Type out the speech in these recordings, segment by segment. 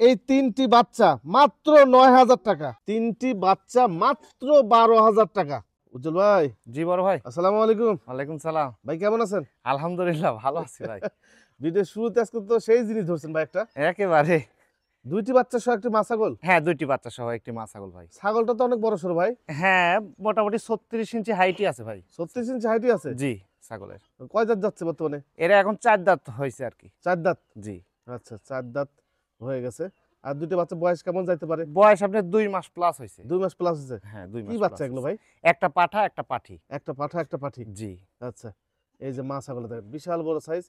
এই তিনটি বাচ্চা মাত্র ৯,০০০ টাকা, তিনটি বাচ্চা মাত্র ১২,০০০ টাকা। উজ্জ্বল ভাই। জি বড় ভাই। আসসালামু আলাইকুম। ওয়ালাইকুম সালাম। ভাই কেমন আছেন? আলহামদুলিল্লাহ ভালো আছি ভাই। ভিডিও শুরুতে আজকে তো সেই জিনিস ধরছেন ভাই, একটা একেবারে। দুইটি বাচ্চা সহ একটি মা ছাগল। হ্যাঁ, দুইটি বাচ্চা সহ একটি মা ছাগল ভাই। ছাগলটা তো অনেক বড় সড়ো ভাই। হ্যাঁ, মোটামুটি ৩৬ ইঞ্চি হাইটই আছে ভাই। ৩৬ ইঞ্চি হাইটই আছে। জি, ছাগলের। কয় দাঁত যাচ্ছে বর্তমানে? এরা এখন ৪ দাঁত হয়েছে আর কি। ৪ দাঁত। জি। আচ্ছা, 4 দাঁত হয়ে গেছে। আর দুটো বাচ্চা বয়স কেমন যাইতে পারে? বয়স আপনার 2 মাস প্লাস হয়েছে। 2 মাস প্লাস হয়েছে। হ্যাঁ, 2 মাস। কি বাচ্চা এগুলো ভাই? একটা পাঠা একটা পাঠি। একটা পাঠা একটা পাঠি। জি। আচ্ছা, এই যে মা ছাগল দেখেন বিশাল বড় সাইজ।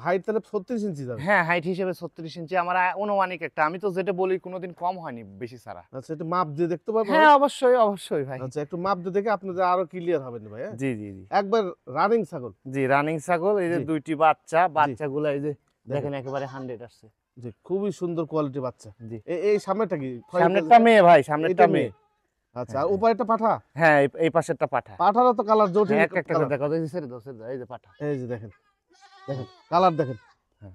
হাইট তাহলে ৩৬ ইঞ্চি যাবে। হ্যাঁ, হাইট হিসেবে ৩৬ ইঞ্চি আমার অনুমানিক একটা। আমি তো যেটা বলি কোনোদিন কম হয়নি বেশি ছাড়া। আচ্ছা, একটু মাপ দিয়ে দেখতে পারবো? হ্যাঁ, অবশ্যই অবশ্যই ভাই। আচ্ছা, একটু মাপ দিয়ে দেখে আপনাদের আরো ক্লিয়ার হবেন ভাই। জি জি জি। একবার রানিং ছাগল। জি, রানিং ছাগল। এই যে জি। দুইটি বাচ্চা, বাচ্চাগুলো এই যে দেখেন একেবারে 100 আসছে। জি, খুবই সুন্দর কোয়ালিটি বাচ্চা। জি। এই সামনেটা কি? সামনেরটা মেয়ে ভাই, সামনেরটা মেয়ে। আচ্ছা, আর উপরেরটা পাঠা? হ্যাঁ, এই পাশেরটা পাঠা। পাঠারও তো কালার জটিল। হ্যাঁ, একটা করে দেখো, এই যে ছেড়ে দাও, এই যে পাঠা। এই যে দেখেন, দেখেন কালার দেখেন। হ্যাঁ।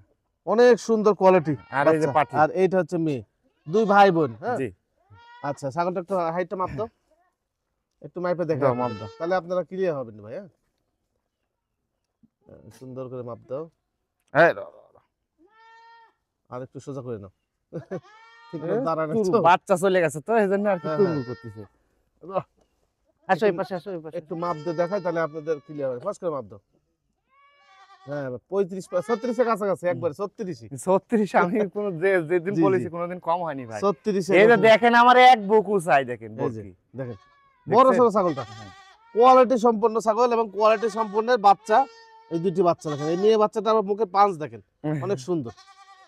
অনেক সুন্দর কোয়ালিটি। আর এই যে পাঠি। আর এইটা হচ্ছে মেয়ে। দুই ভাই বোন। হ্যাঁ। জি। আচ্ছা, ছাগলটা একটু হাইটটা মাপ দাও। একটু মাইপে দেখো। দাও, মাপ দাও। তাহলে আপনারা ক্লিয়ার হবেন ভাই। হ্যাঁ, সুন্দর করে মাপ দাও। এই আর একটু সোজা করে নাও। ঠিক করে দাঁড়ানো। বাচ্চা চলে গেছে তো এইজন্য আর কি হ্যাঁ, তুলমুল করতেছে। আসো এই পাশে, আসো এই পাশে। একটু মাপ দিয়ে দেখাই তাহলে আপনাদের ক্লিয়ার হবে। ফার্স্ট করে মাপ দাও। হ্যাঁ, 35 36 এর কাছাকাছি, একবার 36ই। 36 আমি কোনো যেদিন জি, বলেছি জি। কোনোদিন কম হয়নি ভাই। 36 এই যে এর দেখেন আমার এক বুকু চাই দেখেন এই যে বরকি। দেখেন বড় সরো ছাগলটা। কোয়ালিটি সম্পন্ন ছাগল এবং কোয়ালিটি সম্পন্ন বাচ্চা। এই দুটি বাচ্চা দেখেন। এই মেয়ে বাচ্চাটা আবার মুখে পাঁচ দেখেন, অনেক সুন্দর।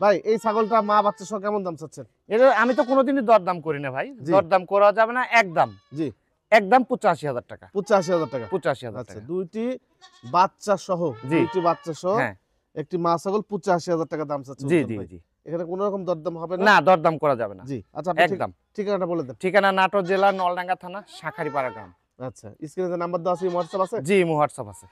ভাই এই ছাগলটা মা বাচ্চা সহ কেমন দাম চাচ্ছেন? এটা আমি তো কোনোদিনই দরদাম করি না ভাই। জি। দরদাম করা যাবে না, একদম। জি, একদম 85,000 টাকা। 85,000 টাকা। 85,000 আচ্ছা, টাকা। দুইটি বাচ্চা সহ, জি। দুইটি বাচ্চা সহ হ্যাঁ। একটি মা ছাগল 85,000 টাকা দাম চাচ্ছে। জি উজ্জ্বল জি ভাই। জি। এখানে কোনো রকম দরদাম হবে না? না, দরদাম করা যাবে না। জি। আচ্ছা, আপনি একদম। ঠিকানাটা বলে দেন। ঠিকানা নাটোর জেলা নলডাঙ্গা থানা শাঁখারীপাড়া গ্রাম। আচ্ছা, স্ক্রিনে যে নাম্বার দেওয়া আছে, হোয়াটসঅ্যাপ আছে? জি, হোয়াটসঅ্যাপ আছে।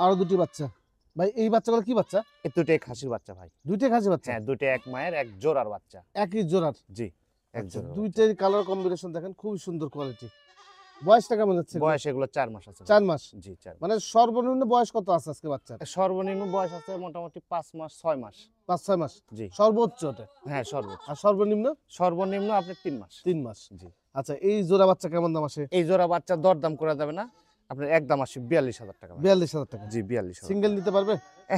আরো দুটি বাচ্চা। ভাই এই বাচ্চাগুলো কি বাচ্চা? এই দুটোই খাসির বাচ্চা ভাই। দুইটাই খাসি বাচ্চা? হ্যাঁ, দুটো এক মায়ের এক জোড়ার বাচ্চা। একই জোড়ার? জি, এক আচ্ছা, জোড়ার বাচ্চা। দুইটাই কালার কম্বিনেশন দেখেন, খুবই সুন্দর কোয়ালিটি। বয়সটা কেমন যাচ্ছে? বয়স এগুলো 4 মাস আছে। 4 মাস। জি, 4। মানে সর্বনিম্ন বয়স কত আছে আজকে বাচ্চার? সর্বনিম্ন বয়স আছে মোটামুটি 5 মাস 6 মাস। 5-6 মাস। জি। সর্বোচ্চ ওটা? হ্যাঁ, সর্বোচ্চ। আর সর্বনিম্ন? সর্বনিম্ন আপনার 3 মাস। 3 মাস। জি। আচ্ছা, এই জোড়া বাচ্চা কেমন দাম আসে? এই জোড়া বাচ্চা দরদাম করা যাবে না, আপনার একদম আসে 42,000 টাকা ভাই। 42,000 টাকা। জি, 42,000। সিঙ্গেল নিতে পারবে?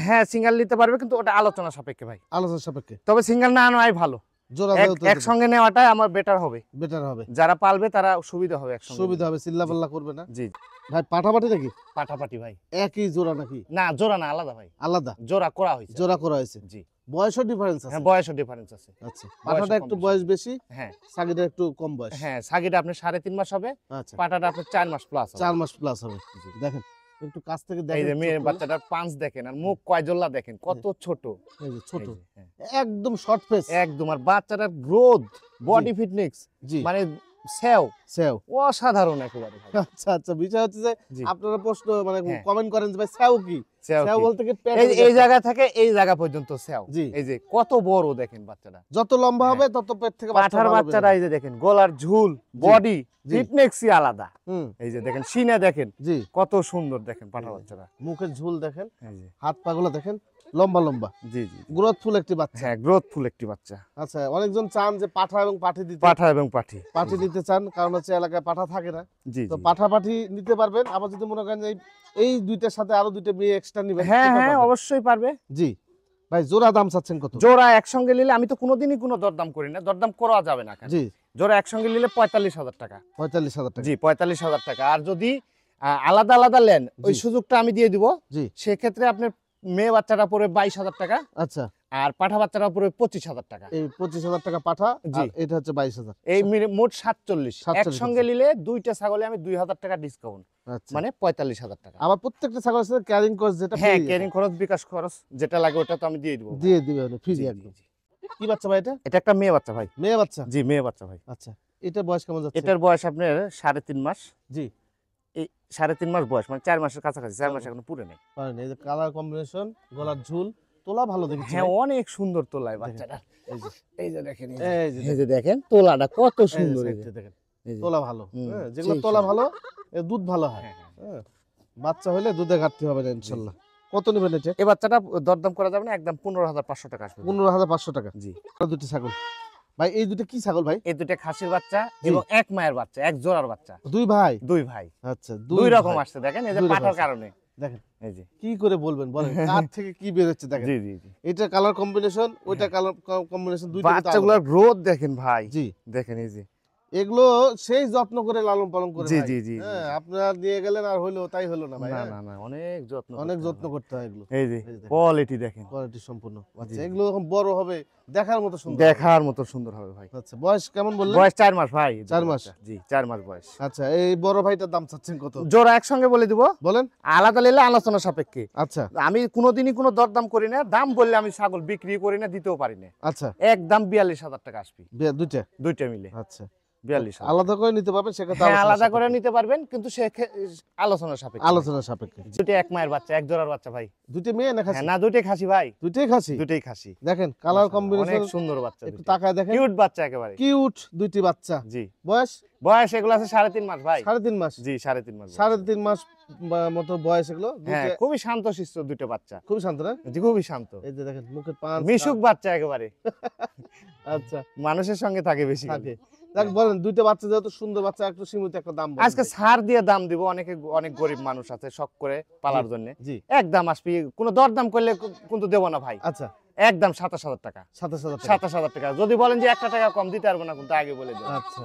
হ্যাঁ, সিঙ্গেল নিতে পারবে, কিন্তু ওটা আলোচনা সাপেক্ষে ভাই। আলোচনা সাপেক্ষে। তবে সিঙ্গেল না নেওয়াই ভালো। জোড়া একসঙ্গে নেওয়াটাই আমার বেটার হবে। বেটার হবে। যারা পালবে তারা সুবিধা হবে একসঙ্গে। সুবিধা হবে, চিল্লাপাল্লা করবে না। জি। ভাই পাঠাপাঠি নাকি? পাঠাপাঠি ভাই। একই জোড়া নাকি? না, জোড়া না, আলাদা ভাই। আলাদা? জোড়া করা হয়েছে। জোড়া করা হয়েছে। জি। বয়সও ডিফারেন্স আছে? হ্যাঁ, বয়সও ডিফারেন্স আছে। আচ্ছা, পাঠাটা কম একটু বেশি। বয়স বেশি, হ্যাঁ সাগিটা একটু কম বয়স। হ্যাঁ, সাগিটা আপনার 3.5 মাস হবে, আচ্ছা, পাটাটা আপনার 4 মাস প্লাস হবে। 4 মাস প্লাস হবে। দেখেন একটু কাছ থেকে এই দেখেন। যে মেয়ে চোখ খুলে। বাচ্চাটার পাঁচ দেখেন আর মুখ কয়জল্লা দেখেন, কত ছোট। এই যে ছোট, এই যে, হ্যাঁ। একদম শর্ট ফেস। একদম। আর বাচ্চাটার গ্রোথ, বডি ফিটনেস, জি, মানে সেও সেও। অসাধারণ একেবারে ভাই। আচ্ছা আচ্ছা, বিষয় হচ্ছে যে জি। আপনারা প্রশ্ন মানে হ্যাঁ। কমেন্ট করেন যে ভাই সেও কি? সেও সেও কি? বলতে কি পেট? এই জায়গা থেকে এই জায়গা পর্যন্ত সেও। জি। এই যে কত বড় দেখেন বাচ্চাটা। যত লম্বা হবে তত পেট থেকে পাঠার বাচ্চাটা এই যে দেখেন, গলার ঝুল, বডি জি। ফিটনেসই আলাদা। হুম, এই যে দেখেন সিনা দেখেন জি। কত সুন্দর দেখেন পাঠা বাচ্চাটা। মুখের ঝুল দেখেন, এই যে। হাত পাগুলো দেখেন, লম্বা লম্বা, জি জি। গ্রোথফুল একটি বাচ্চা। হ্যাঁ, গ্রোথফুল একটি বাচ্চা। আচ্ছা, অনেকজন চান যে পাঠা এবং পাঠি দিতে। পাঠা এবং পাঠি। পাঠি দিতে চান, কারণ হচ্ছে এলাকায় পাঠা থাকে না। জি তো জি। পাঠা পাঠি নিতে পারবেন। আবার যদি মনে করেন যে এই দুইটার সাথে আরো দুইটা মেয়ে এক্সট্রা নিবেন, হ্যাঁ সেটাও হ্যাঁ, পারবেন। অবশ্যই পারবে। জি। ভাই জোড়া দাম চাচ্ছেন কত? জোড়া একসঙ্গে নিলে আমি তো কোনোদিনই কোনো দরদাম করি না, দরদাম করা যাবে না কেন। জি, জোড়া একসঙ্গে নিলে 45,000 টাকা। 45,000 টাকা। জি, 45,000 টাকা। আর যদি আলাদা আলাদা নেন, ওই জি। সুযোগটা আমি দিয়ে দিব। জি। সেক্ষেত্রে আপনার মেয়ে বাচ্চাটা পড়বে 22,000 টাকা, আচ্ছা, আর পাঠা বাচ্চাটা পড়বে 25,000 টাকা। এই 25,000 টাকা পাঠা, জি। আর এটা হচ্ছে 22,000। এই মোট 47। 47 একসঙ্গে নিলে দুইটা ছাগলে আমি 2,000 টাকা ডিসকাউন্ট, আচ্ছা, মানে 45,000 টাকা। আবার প্রত্যেকটা ছাগলের সাথে ক্যারিং কস্ট যেটা হ্যাঁ, free ক্যারিং খরচ, বিকাশ খরচ যেটা লাগে ওটা তো আমি দিয়ে দিব। দিয়ে দিবেন ফ্রি জি, জি, একদম। জি। কি বাচ্চা ভাই এটা? এটা একটা মেয়ে বাচ্চা ভাই। মেয়ে বাচ্চা? জি, মেয়ে বাচ্চা ভাই। আচ্ছা, এটা বয়স কেমন যাচ্ছে? এটার বয়স আপনার 3.5 মাস। জি। এই 3.5 মাস বয়স, মানে 4 মাসের কাছাকাছি, 4 মাস এখনো পুরো নেই। পারেন, এই যে কালার কম্বিনেশন, গলার ঝুল, তোলা ভালো দেখেছি হ্যাঁ ভাই। অনেক সুন্দর তোলায় বাচ্চাটা। এই যে এই যে দেখেন এই যে এই যে দেখেন তোলাটা কত এই যে সুন্দর এই সাইডটা যে। দেখেন এই যে। তোলা ভালো, হুম, হ্যাঁ যেগুলো সেই তোলা সুন্দর। ভালো এর দুধ ভালো হয়। হ্যাঁ, হ্যাঁ। হ্যাঁ বাচ্চা হলে দুধে ঘাটতি হবে না ইনশাল্লাহ। কত নেবেন এটা? এই বাচ্চাটা দরদাম করা যাবে না, একদম 15,500 টাকা আসবে। 15,500 টাকা। জি। আর দুটি ছাগল ভাই, এই দুটো কি ছাগল ভাই? এই দুটো খাসির বাচ্চা জি। এবং এক মায়ের বাচ্চা, এক জোড়ার বাচ্চা। দুই ভাই? দুই ভাই। আচ্ছা দুই রকম ভাই। আসছে দেখেন, এই যে দুই রকম পাঠার আসছে। কারণে। দেখেন এই যে। কি করে বলবেন বলেন, কার থেকে কি বের হচ্ছে দেখেন। জি জি জি। এটা কালার কম্বিনেশন, ওইটা কালার কম্বিনেশন, দুইটা কিন্তু বাচ্চাগুলোর আলাদা। গ্রোথ দেখেন ভাই। জি দেখেন এই যে। এগুলো সেই যত্ন করে লালন পালন করে জি ভাই। জি জি জি। হ্যাঁ আপনারা নিয়ে গেলেন আর হইলো তাই হলো না ভাই। না হ্যাঁ? না না, অনেক যত্ন অনেক করতে যত্ন হবে। করতে হয় এগুলো। এই যে এই যে দেখেন। কোয়ালিটি দেখেন। কোয়ালিটি সম্পূর্ণ বাচ্চা, জি। এগুলো যখন বড় হবে দেখার মতো সুন্দর হবে। দেখার মতো সুন্দর হবে ভাই। আচ্ছা বয়স কেমন বললেন? বয়স 4 মাস ভাই। 4 মাস? জি 4 মাস বয়স। আচ্ছা এই বড় ভাইটার দাম চাচ্ছেন কত জোড়া একসঙ্গে বলে দিব, বলেন? আলাদা নিলে আলোচনা সাপেক্ষে। আচ্ছা আমি কোনোদিনই কোনো দরদাম করি না, দাম বললে আমি ছাগল বিক্রি করি না, দিতেও পারি না। আচ্ছা একদম 42,000 টাকা আসবে দুইটা? দুইটা মিলে। আচ্ছা 42,000। আলাদা করে নিতে পারবেন সেক্ষেত্রে হ্যাঁ আলোচনা আলাদা করে সাপেক্ষে। নিতে পারবেন, কিন্তু সে আলোচনা সাপেক্ষে। আলোচনা সাপেক্ষে। দুটো এক মায়ের বাচ্চা, এক জোড়ার বাচ্চা ভাই। দুইটা মেয়ে না খাসি? হ্যাঁ না, দুটোই খাসি ভাই। দুইটাই খাসি? দুটোই খাসি। দেখেন কালার অনেক কম্বিনেশন সুন্দর বাচ্চা, একটু তাকায় দেখেন। কিউট বাচ্চা একেবারে। কিউট দুইটি বাচ্চা। জি। বয়স? বয়স এগুলো আছে 3.5 মাস ভাই। 3.5 মাস? জি 3.5 মাস বয়স। 3.5 মাস মতো বয়স এগুলো। হ্যাঁ দুইটা খুবই শান্ত শিষ্ট দুটো বাচ্চা। খুব শান্ত না? জি খুবই শান্ত। এই যে দেখেন মুখের পাঁচ মিশুক বাচ্চা একেবারে, আচ্ছা মানুষের সঙ্গে থাকে বেশি। থাকে। দেখ বলেন দুইটা বাচ্চা যেহেতু সুন্দর বাচ্চা, একটু সীমিত একটা দাম বলেন। আজকে ছাড় দিয়ে দাম দিব, অনেক গরিব মানুষ আছে শখ করে পালার জন্য। জি একদম আসবি, কোনো দরদাম করলে কিন্তু দেবো না ভাই। আচ্ছা একদম 27,000 টাকা। 27,000 টাকা। 27,000 টাকা। যদি বলেন যে 1 টাকা কম দিতে পারবো না, কিন্তু আগে বলে দেবো। আচ্ছা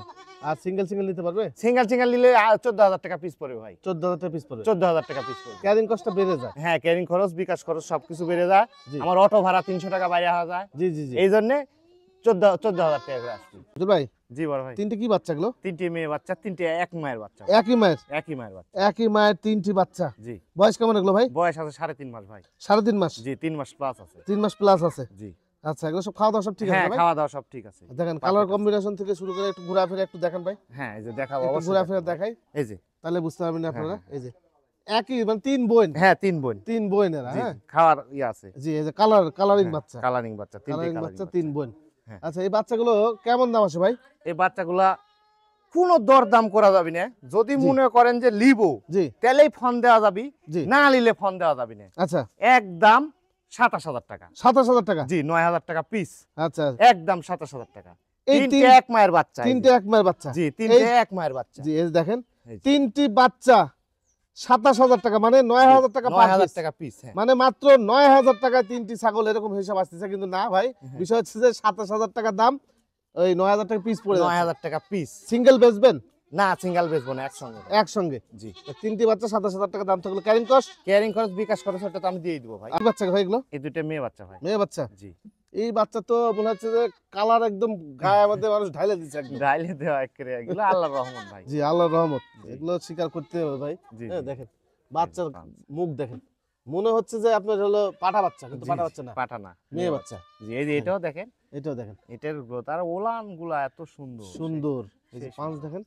আর সিঙ্গেল সিঙ্গেল নিতে পারবে? সিঙ্গেল নিলে 14,000 টাকা পিস পড়বে ভাই। 14,000 টাকা পিস পড়বে। 14,000 টাকা পিস পড়বে। ক্যারিং কস্টটা বেড়ে যায়। হ্যাঁ ক্যারিং খরচ, বিকাশ খরচ সবকিছু বেড়ে যায়। জি। আমার অটো ভাড়া 300 টাকা বাইরে হওয়া যায়। জি জি জি এই জন্য 14,000 টাকা করে আসবে। হুজুর ভাই জি বড় ভাই। তিনটে কি বাচ্চা গুলো? 3টে মেয়ে বাচ্চা, 3টে এক মায়ের বাচ্চা। একই মায়ের? একই মায়ের বাচ্চা। একই মায়ের তিনটি বাচ্চা। জি। বয়স কেমন এগুলো ভাই? বয়স আছে 3.5 মাস ভাই। 3.5 মাস? জি 3 মাস প্লাস আছে। 3 মাস প্লাস আছে। জি। আচ্ছা এগুলো সব খাওয়া দাওয়া সব ঠিক আছে হ্যাঁ না ভাই? খাওয়া দাওয়া সব ঠিক আছে। দেখেন Perfect কালার আছে। কম্বিনেশন থেকে শুরু করে একটু ঘোরাফেরা একটু দেখেন ভাই। হ্যাঁ এই যে দেখাবো, একটু অবশ্যই ঘোরাফেরা দেখাবো। দেখাই এই যে। তাহলে বুঝতে পারবেন হ্যাঁ, আপনারা। হ্যাঁ। এই যে একই মানে তিন বোন? হ্যাঁ 3 বোন। তিন বোনেরা। জি, হ্যাঁ খাওয়ার আছে। জি এই যে কালারিং বাচ্চা। কালারিং বাচ্চা, 3টে কালারিং কালারিং বাচ্চা বাচ্চা। তিন বোন। হ্যাঁ। আচ্ছা এই বাচ্চাগুলো কেমন দাম আছে ভাই? এই বাচ্চাগুলা কোনো দরদাম করা যাবে না। যদি জি। মনে করেন যে লিবো, জি তাহলেই ফোন দেওয়া যাবে, জি না নিলে ফোন দেওয়া যাবে না। আচ্ছা একদম 27,000 টাকা। 27,000 টাকা? জি 9,000 টাকা পিস। আচ্ছা একদম 27,000 টাকা। এই 3টে এক মায়ের বাচ্চা। এই তিনটে যে। এক মায়ের বাচ্চা? জি 3টে এই- এক মায়ের বাচ্চা। জি এই যে দেখেন এই যে। তিনটি বাচ্চা 27,000 টাকা মানে 9,000 টাকা per 9,000 piece। টাকা পিস। হ্যাঁ। মানে মাত্র 9,000 টাকায় তিনটি ছাগল, এরকম হিসাব আসতেছে কিন্তু না ভাই। হ্যাঁ। বিষয় হচ্ছে যে 27,000 টাকা দাম, ওই 9,000 টাকা পিস পড়ে যাচ্ছে। 9,000 টাকা পিস। সিঙ্গেল বেচবেন না সিঙ্গেল বেচবো না, একসঙ্গে। একসঙ্গে? জি। তো তিনটি বাচ্চা 27,000 টাকা দাম থাকলো। Carrying cost? ক্যারিং খরচ, বিকাশ খরচ ওটা তো আমি দিয়ে দিব ভাই। কি বাচ্চা ভাই এগুলো? এই দুটো মেয়ে বাচ্চা ভাই। মেয়ে বাচ্চা? জি। এই বাচ্চা তো মনে হচ্ছে যে কালার একদম গায়ের মধ্যে মানুষ ঢাইলে দিচ্ছে একদম। ডাইলে দেওয়া একেবারে, এগুলো আল্লাহর রহমত ভাই। জি আল্লাহর রহমত, জি। এগুলো স্বীকার করতে হবে ভাই। জি, হ্যাঁ জি। দেখেন বাচ্চার জি, মুখ দেখেন, মনে হচ্ছে যে আপনার হলো পাঠা বাচ্চা, কিন্তু জি, পাঠা বাচ্চা না, পাঠানা মেয়ে বাচ্চা। জি এই যে এটাও দেখেন, এটাও দেখেন এটার গ্রোথ আর ওলান গুলা এত সুন্দর। সুন্দর। এই যে সেই পাঁচ সুন্দর। দেখেন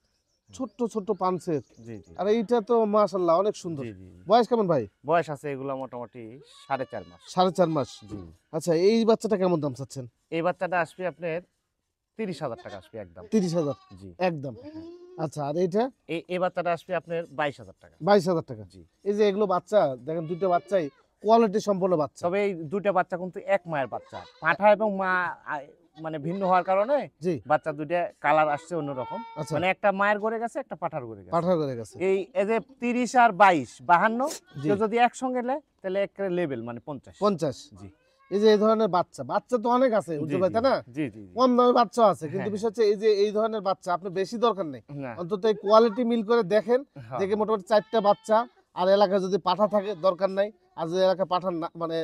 ছোট্ট ছোট্ট পাঁচের। জি জি। আর এইটা তো মাশাআল্লাহ অনেক সুন্দর। জি জি। বয়স কেমন ভাই? বয়স আছে এগুলা মোটামুটি 4.5 মাস। 4.5 মাস? জি। আচ্ছা এই বাচ্চাটা কেমন দাম চাচ্ছেন? এই বাচ্চাটা আসবে আপনার 30,000 টাকা আসবে একদম। 30,000 জি। একদম? আচ্ছা আর এইটা? এই বাচ্চাটা আসবে আপনার 22,000 টাকা। 22,000 টাকা? জি। এই যে এগুলো বাচ্চা দেখেন, দুটো বাচ্চাই কোয়ালিটি সম্পন্ন বাচ্চা। তবে এই দুইটা বাচ্চা কিন্তু এক মায়ের বাচ্চা। পাঠা এবং মা মানে ভিন্ন হওয়ার কারণে জি বাচ্চা দুইটা কালার আসছে অন্যরকম। আচ্ছা মানে একটা মায়ের ঘরে গেছে, একটা পাঠার ঘরে গেছে। পাঠা করে গেছে। এই যে 30 আর 22 52 জি। কেউ যদি একসঙ্গে নেয় তাহলে একটা লেভেল মানে 50। 50? জি। এই যে এই ধরনের বাচ্চা, বাচ্চা তো অনেক আছে উজ্জ্বল ভাই, তাই না? জি জি জি। কম দামে বাচ্চা আছে, কিন্তু হ্যাঁ, বিষয় হচ্ছে এই যে এই ধরনের বাচ্চা আপনি বেশি দরকার নেই, না অন্তত এই কোয়ালিটি মিল করে দেখেন। হ্যাঁ, দেখে মোটামুটি 4টা বাচ্চা, আর এলাকায় যদি পাঠা থাকে দরকার নাই, আর যদি এলাকায় পাঠা মানে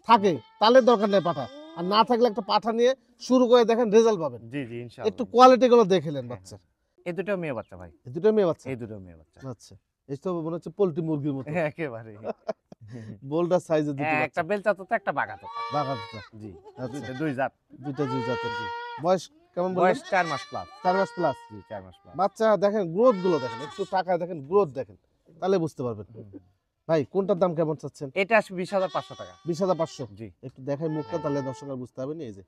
থাকে তাহলে দরকার নেই পাঠা, আর না থাকলে একটা পাঠা নিয়ে শুরু করে দেখেন, রেজাল্ট পাবেন। জি জি ইনশাআল্লাহ। একটু কোয়ালিটি গুলো দেখলেন বাচ্চা। এই দুটো মেয়ে বাচ্চা ভাই। এই দুটো মেয়ে বাচ্চা? এই দুটো মেয়ে বাচ্চা। আচ্ছা এই তো মনে হচ্ছে পোল্ট্রি মুরগির মতো একেবারে। বোল্ডার সাইজের দুটো বাচ্চা। একটা বেলচা তো একটা বাঘা তো। বাঘা দুটো। জি। আচ্ছা দুই জাত। দুটো দুই জাতের। বয়স কেমন বললেন? বয়স 4 মাস প্লাস। 4 মাস প্লাস। জি 4 মাস প্লাস। বাচ্চা দেখেন গ্রোথ গুলো দেখেন, একটু টাকা দেখেন গ্রোথ দেখেন, তাহলে বুঝতে পারবেন। ভাই কোনটার দাম কেমন চাচ্ছেন? এটা আসবে 20,500 টাকা। 20,500। জি একটু দেখাই মুখটা, হ্যাঁ। তাহলে দর্শকরা বুঝতে পারবেন। এই যে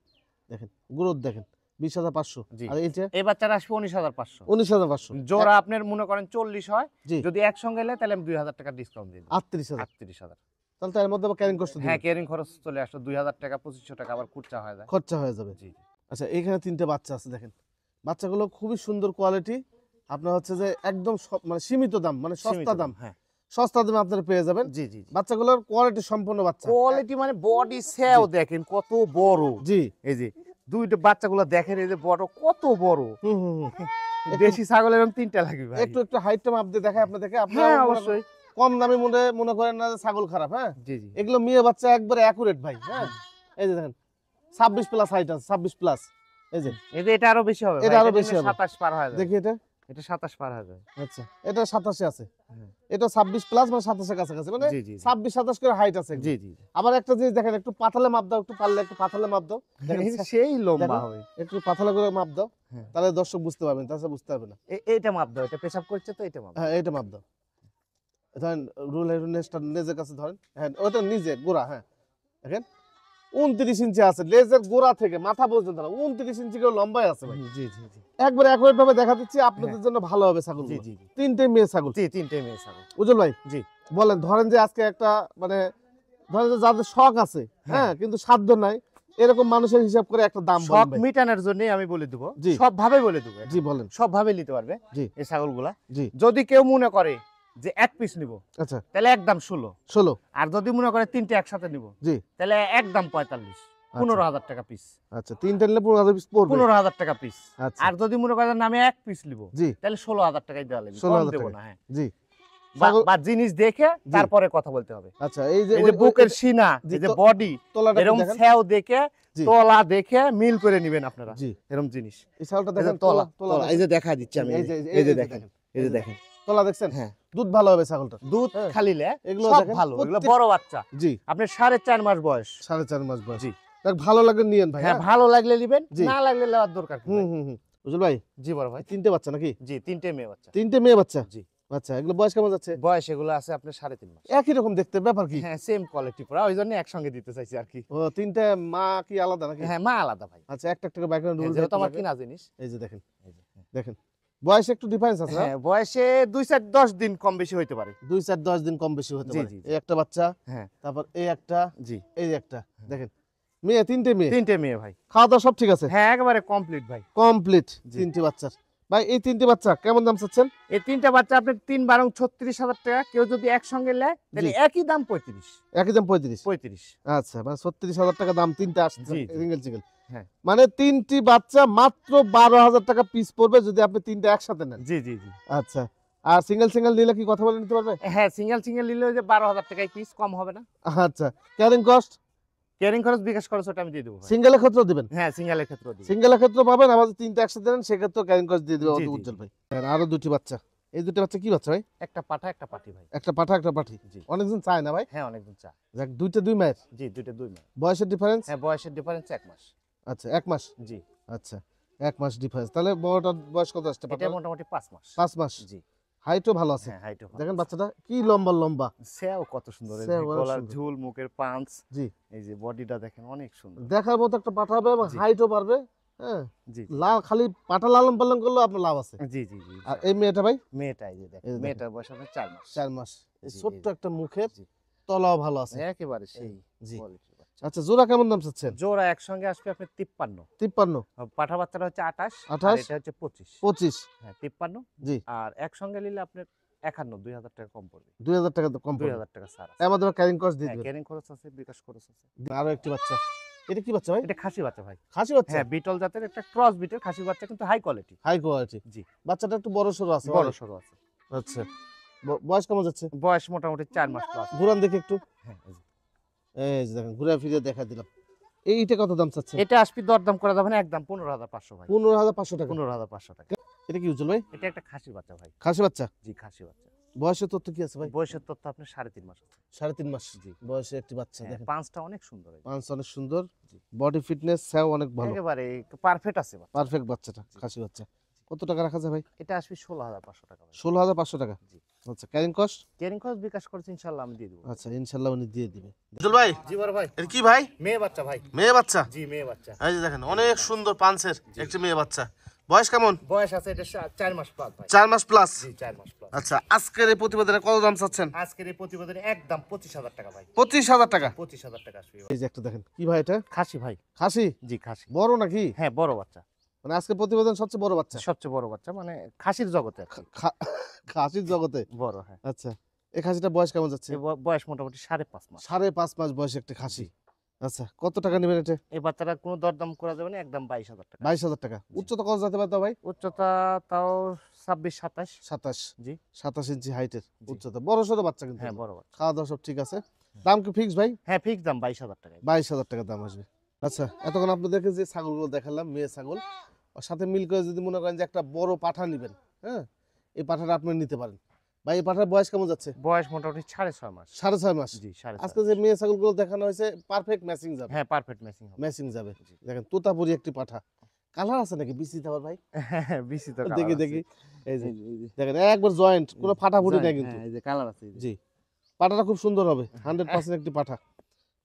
দেখেন, গ্রোথ দেখেন, 20,500। জি। আর এইটা এই বাচ্চাটা আসবে 19,500। 19,500। জোড়া আপনার মনে করেন 40 হয়, জি, যদি একসঙ্গে নেয় তাহলে আমি 2,000 টাকা ডিসকাউন্ট দিয়ে দেব। 38,000। 38,000। তাহলে তো এর মধ্যে আবার ক্যারিং কষ্ট হ্যাঁ, দিবেন, ক্যারিং খরচ চলে আসলো 2,000 টাকা, 2,500 টাকা আবার খুচরা হয়ে যায়। খরচা হয়ে যাবে। জি আচ্ছা, এখানে 3টে বাচ্চা আছে দেখেন, বাচ্চাগুলো খুবই সুন্দর কোয়ালিটি। আপনার হচ্ছে যে একদম মানে সীমিত দাম, মানে সস্তা সীমিত দাম, হ্যাঁ। সস্তা দামে আপনারা পেয়ে যাবেন। জি জি জি। বাচ্চাগুলোর কোয়ালিটি সম্পন্ন বাচ্চা। কোয়ালিটি মানে বডি সেও দেখেন কত বড়। জি, এই যে দুইটা বাচ্চাগুলো দেখেন, এই যে বড় কত বড়। হুম হুম হুম। দেশি ছাগল এরকম 3টা লাগবে ভাই। একটু একটু হাইটটা মাপ দিয়ে দেখায় আপনাদেরকে। আপনারা হ্যাঁ মনে করেন অবশ্যই। কম দামি মনে করেন না যে ছাগল খারাপ। হ্যাঁ, জি জি। এগুলো মেয়ে বাচ্চা একবারে অ্যাকুরেট ভাই। হ্যাঁ, এই যে দেখেন 26 প্লাস হাইট আছে, 26 প্লাস। এই যে এই যে এটা আরো বেশি হবে ভাই, এটা আরো বেশি হবে। 27 পার হয়ে যাবে। দেখি এটা। এটা 27 পার হয়ে যাবে। আচ্ছা, এটা 87 আছে, হ্যাঁ। এটা 26 প্লাস মানে 27 এর কাছাকাছি, মানে জি জি জি। 26-27 করে হাইট আছে। জি জি। আবার একটা জিনিস দেখেন, একটু পাতালে মাপ দাও, একটু পারলে একটু পাতালে মাপ দাও। দেখেন, সেই লম্বা দেখো। হবে। একটু পাতালে করে মাপ দাও, হ্যাঁ। তাহলে দর্শক বুঝতে পারবেন, তাছাড়া বুঝতে পারবে না। এইটা মাপ দাও, এটা পেশাব করছে তো এটা মাপ দাও। হ্যাঁ, এটা মাপ দাও। ধরেন নেজটা নিজের কাছে ধরেন। হ্যাঁ, ওটা নিজে গোড়া। হ্যাঁ, দেখেন 29 ইঞ্চি আছে, লেজের গোড়া থেকে মাথা পর্যন্ত না, 29 ইঞ্চি করে লম্বাই আছে ভাই। জি জি জি। একবার একবার ভাবে দেখা দিচ্ছি, আপনাদের জন্য ভালো হবে ছাগল। জি জি জি। 3টে মেয়ে ছাগল। জি 3টে মেয়ে ছাগল। উজ্জ্বল ভাই, জি। বলেন, ধরেন যে আজকে একটা মানে ধরেন যে যাদের শখ আছে, হ্যাঁ, কিন্তু সাধ্য নাই, এরকম মানুষের হিসাব করে একটা দাম শখ বলেন ভাই। মিটানোর জন্য আমি বলে দেব, জি। সব ভাবে বলে দেব। জি বলেন। সব ভাবে নিতে পারবে জি এই ছাগলগুলা। জি। যদি কেউ মনে করে যে এক পিস নিব, আচ্ছা, তাহলে একদম 16। 16। আর যদি মনে করে 3টে একসাথে নিব, জি। তাহলে একদম 45। 15,000 টাকা পিস। আচ্ছা, 3টে নিলে 15,000 পিস পড়বে। 15,000 টাকা পিস। আচ্ছা, আর যদি মনে করেন আমি এক পিস নিব, জি। তাহলে 16,000 টাকাই দেওয়া লাগবে, কম 16,000 দেব টাকা। না। হ্যাঁ, জি। বা ছাগল- বা জিনিস দেখে জি। তারপরে কথা বলতে হবে। আচ্ছা, এই যে এই যে বুকের সিনা, জি, এই যে তো- বডি, তলাটা একটু এরকম দেখেন। ছাও দেখে, জি। তলা দেখে মিল করে নেবেন আপনারা। জি, এরকম জিনিস। এই ছাগলটা এই যে দেখেন, তলা, তলা তলা, এই যে দেখা দিচ্ছি আমি। এই যে দেখেন, এই যে দেখেন। তলা দেখছেন? হ্যাঁ, দুধ ভালো হবে ছাগলটা। দুধ হ্যাঁ। খালিলে এগুলো সব দেখেন, ভালো, এগুলো প্রত্যেক- বড় বাচ্চা। জি, আপনার 4.5 মাস বয়স। 4.5 মাস বয়স। জি। দেখ, ভালো লাগলে নিয়েন ভাই। হ্যাঁ, হ্যাঁ, ভালো লাগলে নিবেন, জি। না লাগলে নেওয়ার দরকার কি হুম ভাই? হুম হুম। উজ্জ্বল ভাই, জি বড় ভাই। 3টে বাচ্চা নাকি? জি, 3টে মেয়ে বাচ্চা। 3টে মেয়ে বাচ্চা। জি। আচ্ছা, এগুলো বয়স কেমন যাচ্ছে? বয়স এগুলো আছে আপনার 3.5 মাস। একই রকম দেখতে, ব্যাপার কি? হ্যাঁ, সেম কোয়ালিটি পুরা, ওই জন্য একসঙ্গে দিতে চাইছি আর কি। ও, 3টে মা কি আলাদা নাকি? হ্যাঁ, মা আলাদা ভাই। আচ্ছা, একটা একটা করে বাইকের হ্যাঁ, রুল যেহেতু আমার কিনা জিনিস। এই যে দেখেন, এই যে, হ্যাঁ। দেখেন বয়সে একটু ডিফারেন্স আছে না? হ্যাঁ, বয়সে 2-4-10 দিন কম বেশি হইতে পারে। 2-4-10 দিন কম বেশি হতে জি, পারে। জি, জি। এই একটা বাচ্চা, হ্যাঁ, তারপর এই একটা, জি। এই একটা। দেখেন, মেয়ে, 3টে মেয়ে। 3টে মেয়ে ভাই। খাওয়া দাওয়া সব ঠিক আছে? হ্যাঁ, একেবারে কমপ্লিট ভাই। কমপ্লিট। জি। 3টে বাচ্চার ভাই, এই 3টে বাচ্চা কেমন দাম চাচ্ছেন? এই 3টা বাচ্চা আপনার 3-12 36,000 টাকা। কেউ যদি একসঙ্গে নেয় তাহলে জি। একই দাম 35। একই দাম 35। 35। আচ্ছা, মানে 36,000 টাকা দাম 3টে আসছে, জি, জি। Single single. হ্যাঁ। মানে 3টি বাচ্চা মাত্র 12,000 টাকা পিস পড়বে যদি আপনি 3টে একসাথে নেন। জি জি জি। আচ্ছা, আর সিঙ্গেল সিঙ্গেল নিলে কি কথা বলে নিতে পারবে? হ্যাঁ, সিঙ্গেল নিলে ওই যে 12,000 টাকায় পিস, কম হবে না। আচ্ছা, ক্যারিং কস্ট ক্যারিং খরচ, বিকাশ খরচ ওটা আমি দিয়ে দেবো ভাই। সিঙ্গেলের ক্ষেত্রেও দিবেন? হ্যাঁ, সিঙ্গেলের ক্ষেত্রে দিব। সিঙ্গেলের ক্ষেত্রেও পাবেন, আবার যদি 3টে একসাথে নেন সেক্ষেত্রেও ক্যারিং কস্ট দিয়ে দেবে জি, জি, উজ্জ্বল ভাই। আর আরো 2টি বাচ্চা, এই 2টি বাচ্চা কি বাচ্চা ভাই? একটা পাঠা, একটা পাঠি ভাই। একটা পাঠা একটা পাঠি। জি। অনেকজন চায় না ভাই? হ্যাঁ, অনেকদিন চা। দেখ, 2টে 2 মায়ের। জি, 2টা 2 মেয়ে। বয়সের ডিফারেন্স? হ্যাঁ, বয়সের ডিফারেন্স 1 মাস। আচ্ছা, 1 মাস। জি। আচ্ছা, 1 মাস ডিফারেন্স। তাহলে বড়টার বয়স কত আসছে? এটা মোটামুটি 5 মাস। 5 মাস। জি। হাইটও ভালো আছে। হ্যাঁ, হাইটও ভালো। দেখেন বাচ্চাটা কি লম্বা লম্বা। সেও কত সুন্দর, এই যে সেও অনেক গলার সুন্দর। ঝুল, মুখের পাঁচ, জি, এই যে বডিটা দেখেন অনেক সুন্দর। দেখার মতো একটা পাঠা হবে এবং জি। হাইটও পারবে। হ্যাঁ, জি লাল খালি পাঠা লালন পালন করলেও আপনার লাভ আছে। জি জি জি। আর এই মেয়েটা ভাই মেয়েটা এই যে দেখেন, এই যে দেখেন। মেয়েটার বয়স আপনার 4 মাস। 4 মাস। এই জি, ছোট্ট এই যে। একটা মুখের জি। তলাও ভালো আছে। একেবারে সেই জি। কোয়ালিটির বাচ্চা। আচ্ছা, জোড়া কেমন দাম চাচ্ছেন? জোড়া একসঙ্গে আসবে আপনার 53। 53, পাঠা বাচ্চাটা হচ্ছে 28, আর 28, এটা হচ্ছে 25। 25। হ্যাঁ, 53। জি, আর একসঙ্গে নিলে আপনার 51, 2,000 টাকা কম পড়বে। 2000 টাকা তো কম পড়বে। 2,000 টাকা ছাড় আছে। এর মাধ্যমে ক্যারিং কস্ট দিয়ে হ্যাঁ, দিবেন। ক্যারিং খরচ আছে, বিকাশ খরচ আছে। আরো একটি বাচ্চা, এটা কি বাচ্চা ভাই? এটা খাসি বাচ্চা ভাই। খাসি বাচ্চা? হ্যাঁ, বিটল জাতের একটা ক্রস বিটের খাসি বাচ্চা, কিন্তু হাই কোয়ালিটি। High quality. জি। বাচ্চাটা একটু বড় সরো আছে। বড় অনেক। সরো আছে। আচ্ছা, বয়স কেমন যাচ্ছে? বয়স মোটামুটি 4 মাস প্লাস। ঘুরান দেখি একটু। হ্যাঁ, এই যে। এই যে দেখেন, ঘুরে ফিরে দেখা দিলাম। এইটা কত দাম চাচ্ছেন? এটা আসবে দরদাম করা যাবে না, একদম 15,500 ভাই। 15,500 টাকা। 15,500 টাকা। এটা কি উজ্জ্বল ভাই? এটা একটা খাসি বাচ্চা ভাই। খাসি বাচ্চা? জি, খাসি বাচ্চা। বয়সের তথ্য কি আছে ভাই? বয়সের তথ্য আপনার 3.5 মাস আছে। 3.5 মাস। জি। বয়সে একটি বাচ্চা হ্যাঁ, দেখেন, পাঁচটা অনেক সুন্দর। এই যে। পাঁচ অনেক সুন্দর, জি। বডি ফিটনেস সেও অনেক ভালো, একেবারে পারফেক্ট আছে বাচ্চা। পারফেক্ট বাচ্চাটা, খাসি বাচ্চা। কত টাকা রাখা যায় ভাই? এটা আসবে 16,500 টাকা ভাই। 16,500 টাকা। জি। আচ্ছা ক্যারিং কস্ট? ক্যারিং কস্ট বিকাশ করছে ইনশাআল্লাহ আমি দিয়ে দেবো। আচ্ছা ইনশাআল্লাহ উনি দিয়ে দিবে। দুল ভাই জি বড় ভাই, এটা কি ভাই? মেয়ে বাচ্চা ভাই। মেয়ে বাচ্চা? জি মেয়ে বাচ্চা। এই যে দেখেন অনেক সুন্দর পাঁচের একটি মেয়ে বাচ্চা। বয়স কেমন? বয়স আছে এটা 4 মাস প্লাস ভাই। 4 মাস প্লাস? জি 4 মাস প্লাস। আচ্ছা আজকের এই প্রতিবেদনে কত দাম চাচ্ছেন? আজকের এই প্রতিবেদনে একদম 25,000 টাকা ভাই। 25,000 টাকা? 25,000 টাকা আসবে। এই যে একটা দেখেন কি ভাই এটা? খাসি ভাই। খাসি? জি খাসি। বড় নাকি? হ্যাঁ বড় বাচ্চা। মানে আজকে প্রতিবেদন সবচেয়ে বড় বাচ্চা? সবচেয়ে বড় বাচ্চা মানে খাসির জগতে আর কি। খাসির জগতে বড়, হ্যাঁ। আচ্ছা এই খাসিটা বয়স কেমন যাচ্ছে? এর বয়স মোটামুটি 5.5 মাস। 5.5 মাস বয়সে একটা খাসি। আচ্ছা কত টাকা নেবেন এটা? এই বাচ্চাটা কোনো দরদাম করা যাবে না, একদম 22,000 টাকা। 22,000 টাকা। উচ্চতা কত যেতে পারে ভাই? উচ্চতা তাও 26-27। 27? জি 27 ইঞ্চি হাইটের জি। উচ্চতা, বড় সড়ো বাচ্চা কিন্তু। হ্যাঁ বড় বাচ্চা। খাওয়া দাওয়া সব ঠিক আছে। দাম কি ফিক্স ভাই? হ্যাঁ ফিক্স দাম 22,000 টাকা। 22,000 টাকা দাম আসবে। আচ্ছা এতক্ষণ আপনাদেরকে যে ছাগলগুলো দেখালাম মেয়ে ছাগল, ওর সাথে মিল করে যদি মনে করেন যে একটা বড় পাঠা নেবেন, হ্যাঁ এই পাঠাটা আপনি নিতে পারেন। ভাই এই পাঠার বয়স কেমন যাচ্ছে? বয়স মোটামুটি 6.5 মাস। 6.5 মাস? জি 6.5। আজকে যে মেয়ে ছাগলগুলো দেখানো হয়েছে পারফেক্ট ম্যাচিং যাবে। হ্যাঁ পারফেক্ট ম্যাচিং হবে। ম্যাচিং যাবে। দেখেন তোতাপুরি একটি পাঠা। কালার আছে নাকি বিসি দেওয়ার ভাই? হ্যাঁ বিসি তো দেখি দেখি। এই যে এই যে দেখেন একবার জয়েন্ট, কোনো ফাটাফুটি নাই কিন্তু। হ্যাঁ এই যে কালার আছে। জি পাঠাটা খুব সুন্দর হবে, 100% একটি পাঠা।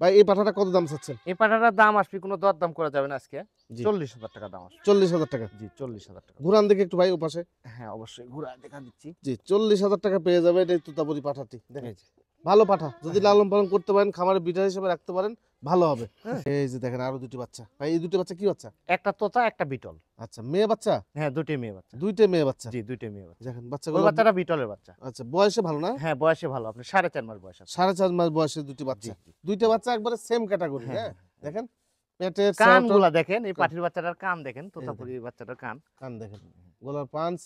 ভাই এই পাঠাটা কত দাম চাচ্ছেন? এই পাটাটার দাম আসবে কোনো দরদাম করা যাবে না আজকে। জি। 40,000 টাকা দাম আসবে। 40,000 টাকা? জি 40,000 টাকা। ঘুরান দেখি একটু ভাই ওপাশে। হ্যাঁ অবশ্যই ঘুরা দেখা দিচ্ছি। জি 40,000 টাকা পেয়ে যাবে এই তোতাপুরি পাঠাটি। দেখেন এই যে। ভালো পাঠা, যদি লালন পালন করতে পারেন, খামারে বিটার হিসেবে রাখতে পারেন, ভালো হবে। হ্যাঁ এই যে দেখেন আরো দুটি বাচ্চা। ভাই এই দুটি বাচ্চা কি বাচ্চা? একটা তোতা একটা বিটল। আচ্ছা মেয়ে বাচ্চা? হ্যাঁ দুটোই মেয়ে বাচ্চা। দুইটা মেয়ে বাচ্চা? জি দুটোই মেয়ে বাচ্চা। দেখেন ওই বাচ্চাগুলো। বাচ্চাটা বিটলের বাচ্চা। আচ্ছা বয়সে ভালো না? হ্যাঁ বয়সে ভালো, আপনি 4.5 মাস বয়স আছে। 4.5 মাস বয়সে দুটি বাচ্চা। জি, জি। দুইটা বাচ্চা একবারে সেম ক্যাটাগরি। হ্যাঁ দেখেন পেটের কানগুলা দেখেন, এই পাটির বাচ্চাটার কান দেখেন, তোতাপুরি বাচ্চাটার কান। কান দেখেন, গলার পাঞ্চ,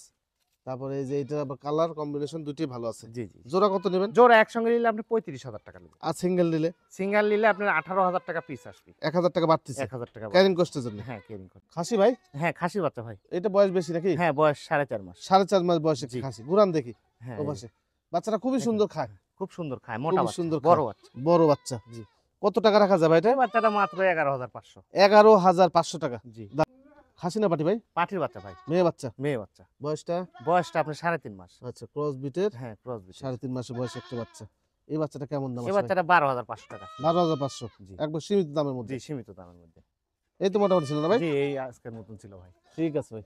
তারপরে এই যে এটা কালার কম্বিনেশন দুটি ভালো আছে। জি জি। জোড়া কত নেবেন? জোড়া একসঙ্গে নিলে আপনি 35,000 টাকা নেবেন। আর সিঙ্গেল নিলে? সিঙ্গেল নিলে আপনার 18,000 টাকা পিস আসবে। 1,000 টাকা বাড়তিছে 1,000 টাকা। ক্যারিং কস্টের জন্য। হ্যাঁ ক্যারিং করে। খাসি ভাই? হ্যাঁ খাসি বাচ্চা ভাই। এটা বয়স বেশি নাকি? হ্যাঁ বয়স 4.5 মাস। 4.5 মাস বয়সে জি। খাসি। ঘুরান দেখি হ্যাঁ ও পাশে। বাচ্চাটা খুবই সুন্দর খায়। খুব সুন্দর খায়, মোটা খুব বাচ্চা, সুন্দর বড় খায়। বাচ্চা। বড় বাচ্চা। জি। কত টাকা রাখা যাবে এটা? এই বাচ্চাটা মাত্র 11,500। 11,500 টাকা। জি। খাসি না পাটি ভাই? পাটির বাচ্চা ভাই। মেয়ে বাচ্চা? মেয়ে বাচ্চা। বয়সটা? বয়সটা আপনার 3.5 মাস। আচ্ছা ক্রস বিটের। হ্যাঁ ক্রস বিট। 3.5 মাসের বয়সে একটা বাচ্চা। এই বাচ্চাটা কেমন দাম এই আছে ভাই? বাচ্চাটা 12,500 টাকা। 12,500? জি। একবার সীমিত দামের মধ্যে। জি সীমিত দামের মধ্যে। এই তো মোটামুটি ছিল না ভাই? জি এই আজকের মতন ছিল ভাই। ঠিক আছে ভাই।